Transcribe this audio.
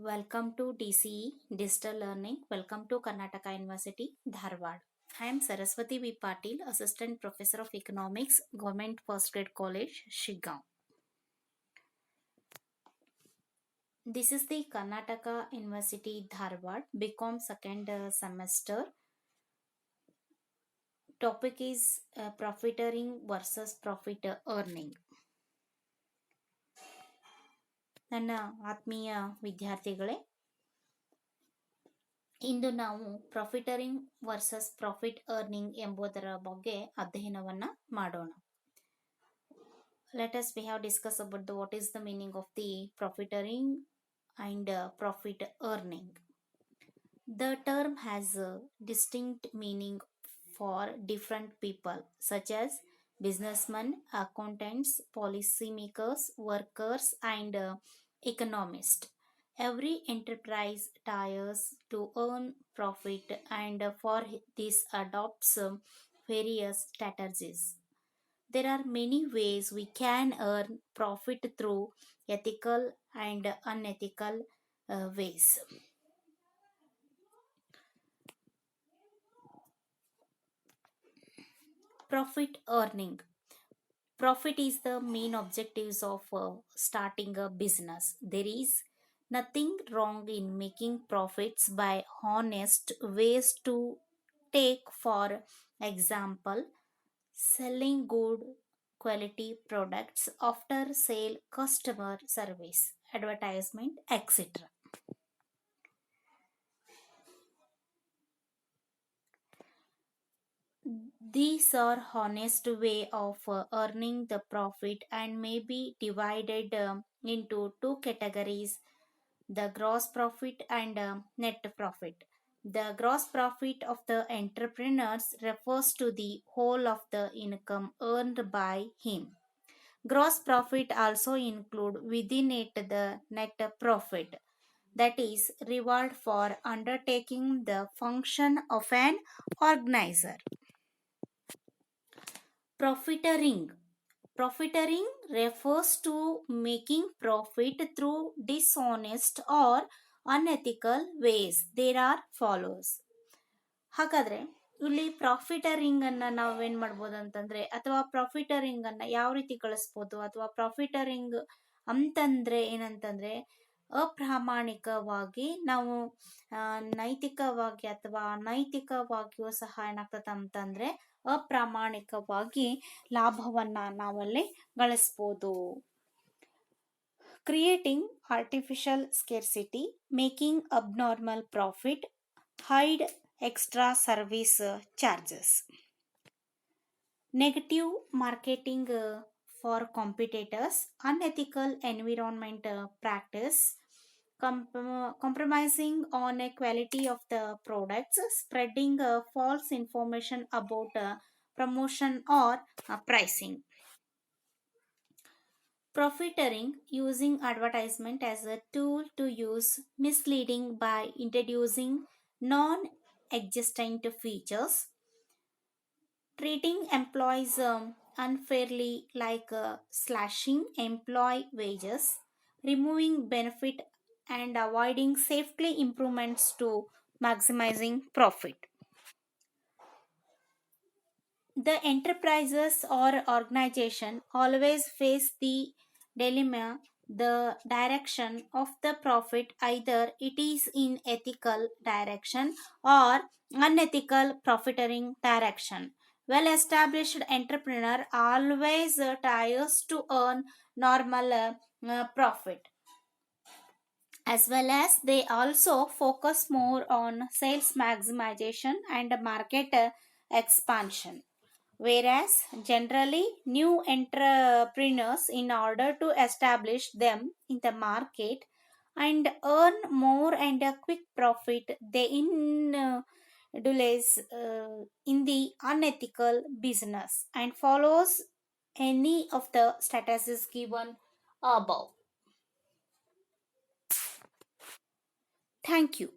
Welcome to DCE Digital Learning. Welcome to Karnataka University, Dharwad. I am Saraswati V. Patil, Assistant Professor of Economics, Government Postgrad College, Shigaon. This is the Karnataka University, Dharwad, BCom second semester. Topic is profit earning versus profit earning. ನನ್ನ ಆತ್ಮೀಯ ವಿದ್ಯಾರ್ಥಿಗಳೇ, ಇಂದು ನಾವು profiteering versus profit earning ಎಂಬುದರ ಬಗ್ಗೆ ಅಧ್ಯಯನವನ್ನ ಮಾಡೋಣ. Let us we have discussed about what is the meaning of the profiteering and profit earning. The term has a distinct meaning for different people such as businessmen, accountants, policymakers, workers, and economists. Every enterprise tries to earn profit and for this adopts various strategies. There are many ways we can earn profit through ethical and unethical ways. Profit earning. Profit is the main objectives of starting a business. There is nothing wrong in making profits by honest ways to take, for example, selling good quality products, after sale customer service, advertisement, etc. These are honest way of earning the profit and may be divided into two categories: the gross profit and net profit. The gross profit of the entrepreneurs refers to the whole of the income earned by him. Gross profit also include within it the net profit, that is reward for undertaking the function of an organizer. Profiteering. Profiteering refers to making profit through dishonest or unethical ways. There are follows. ಹಾಗಾದ್ರೆ ಇಲ್ಲಿ profiteering ಅನ್ನ ನಾವೇನ್ ಮಾಡ್ಬೋದು ಅಂತಂದ್ರೆ, ಅಥವಾ profiteering ಅನ್ನ ಯಾವ ರೀತಿ ಗಳಿಸ್ಬೋದು, ಅಥವಾ ಪ್ರಾಫಿಟರಿಂಗ್ ಅಂತಂದ್ರೆ ಏನಂತಂದ್ರೆ ಅಪ್ರಾಮಾಣಿಕವಾಗಿ ನಾವು ನೈತಿಕವಾಗಿ ಅಥವಾ ಅನೈತಿಕವಾಗಿಯೂ ಸಹ ಏನಾಗ್ತದೆ ಅಂತಂದ್ರೆ ಅಪ್ರಾಮಾಣಿಕವಾಗಿ ಲಾಭವನ್ನ ನಾವಲ್ಲಿ ಗಳಿಸ್ಬೋದು. Creating artificial scarcity, making abnormal profit, hide extra service charges. Negative marketing for competitors, unethical environment practice, compromising on a quality of the products, spreading false information about promotion or pricing. Profiteering, using advertisement as a tool to use misleading by introducing non-existent features, treating employees unfairly like slashing employee wages, removing benefit and avoiding safety improvements to maximizing profit. The enterprises or organization always face the dilemma, the direction of the profit, either it is in ethical direction or unethical profiteering direction. Well established entrepreneur always tries to earn normal profit, as well as they also focus more on sales maximization and market expansion. Whereas generally new entrepreneurs, in order to establish them in the market and earn more and a quick profit, they indulge in the unethical business and follows any of the strategies given above. Thank you.